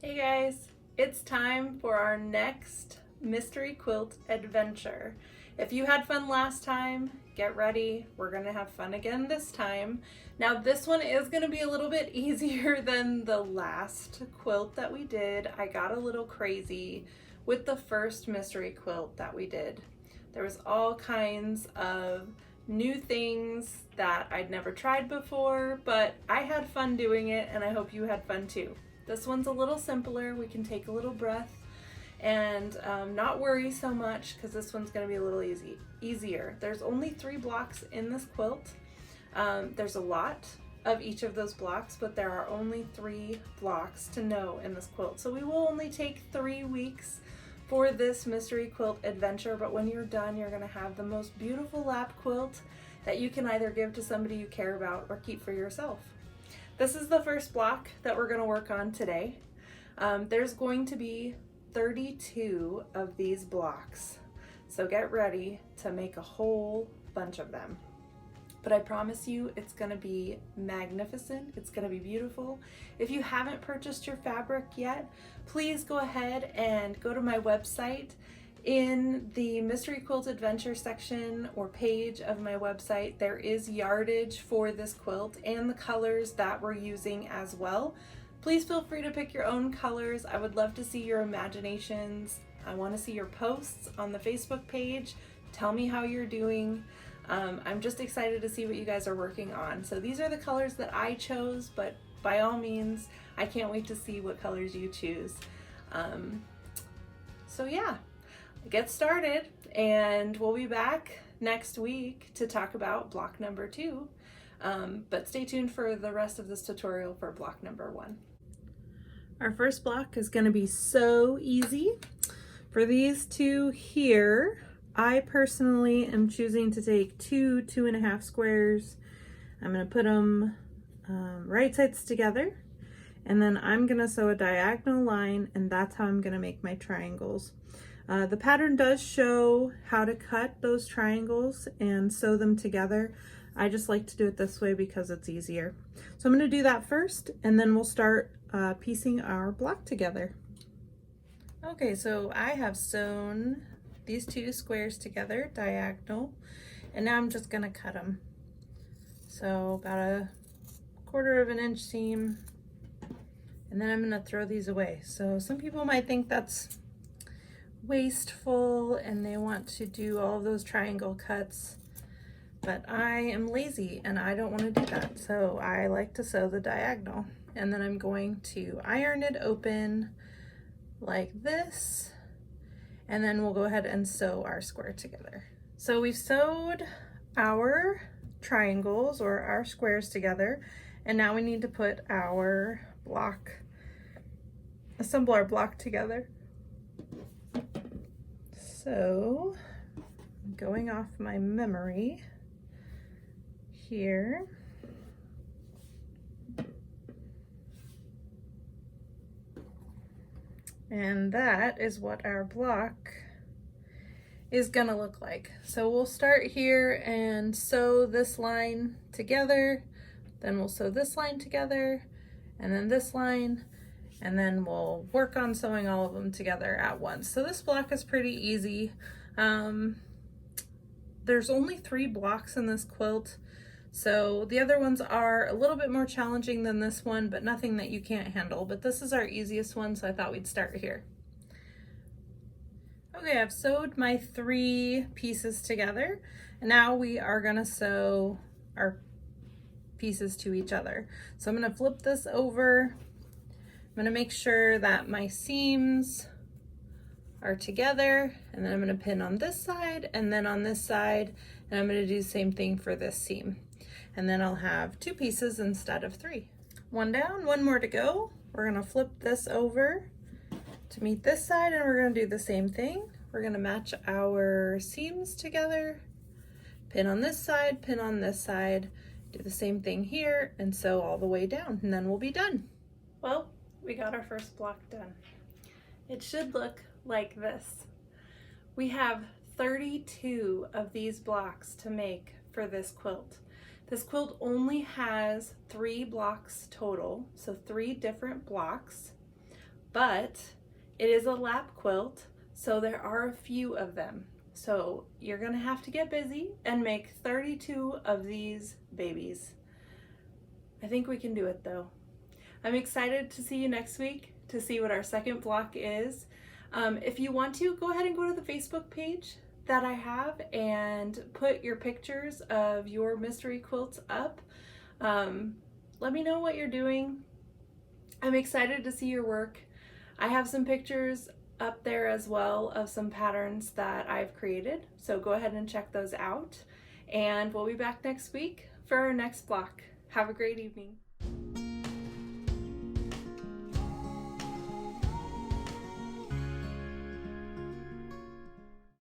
Hey guys, it's time for our next mystery quilt adventure. If you had fun last time, get ready. We're gonna have fun again this time. Now this one is gonna be a little bit easier than the last quilt that we did. I got a little crazy with the first mystery quilt that we did. There was all kinds of new things that I'd never tried before, but I had fun doing it and I hope you had fun too. This one's a little simpler. We can take a little breath and not worry so much because this one's going to be a little easier. There's only 3 blocks in this quilt. There's a lot of each of those blocks, but there are only 3 blocks to know in this quilt. So we will only take 3 weeks for this mystery quilt adventure, but when you're done, you're going to have the most beautiful lap quilt that you can either give to somebody you care about or keep for yourself. This is the first block that we're going to work on today. There's going to be 32 of these blocks, so get ready to make a whole bunch of them. But I promise you it's going to be magnificent. It's going to be beautiful. If you haven't purchased your fabric yet, please go ahead and go to my website. In the Mystery Quilt Adventure section or page of my website, there is yardage for this quilt and the colors that we're using as well. Please feel free to pick your own colors. I would love to see your imaginations. I want to see your posts on the Facebook page. Tell me how you're doing. I'm just excited to see what you guys are working on. So these are the colors that I chose, but by all means, I can't wait to see what colors you choose. So yeah. Get started, and we'll be back next week to talk about block number 2, but stay tuned for the rest of this tutorial for block number 1. Our first block is going to be so easy. For these 2 here, I personally am choosing to take 2.5 squares. I'm going to put them right sides together, and then I'm going to sew a diagonal line, and that's how I'm going to make my triangles. The pattern does show how to cut those triangles and sew them together. I just like to do it this way because it's easier. So I'm going to do that first, and then we'll start piecing our block together. Okay, so I have sewn these 2 squares together, diagonal, and now I'm just going to cut them. So about a 1/4 of an inch seam, and then I'm going to throw these away. So some people might think that's wasteful and they want to do all of those triangle cuts, but I am lazy and I don't want to do that, so I like to sew the diagonal, and then I'm going to iron it open like this, and then we'll go ahead and sew our square together. So we've sewed our triangles or our squares together, and now we need to put our block, assemble our block together. So, going off my memory here, and that is what our block is gonna look like. So we'll start here and sew this line together, then we'll sew this line together, and then this line, and then we'll work on sewing all of them together at once. So this block is pretty easy. There's only 3 blocks in this quilt, so the other ones are a little bit more challenging than this one, but nothing that you can't handle. But this is our easiest one, so I thought we'd start here. Okay, I've sewed my 3 pieces together, and now we are gonna sew our pieces to each other. So I'm gonna flip this over. I'm going to make sure that my seams are together, and then I'm going to pin on this side and then on this side, and I'm going to do the same thing for this seam. And then I'll have 2 pieces instead of 3. 1 down, 1 more to go. We're going to flip this over to meet this side, and we're going to do the same thing. We're going to match our seams together, pin on this side, pin on this side, do the same thing here, and sew all the way down, and then we'll be done. Well, we got our first block done. It should look like this. We have 32 of these blocks to make for this quilt. This quilt only has 3 blocks total, so 3 different blocks, but it is a lap quilt, so there are a few of them. So you're gonna have to get busy and make 32 of these babies. I think we can do it though. I'm excited to see you next week to see what our second block is. If you want to, go ahead and go to the Facebook page that I have and put your pictures of your mystery quilts up. Let me know what you're doing. I'm excited to see your work. I have some pictures up there as well of some patterns that I've created, so go ahead and check those out. And we'll be back next week for our next block. Have a great evening.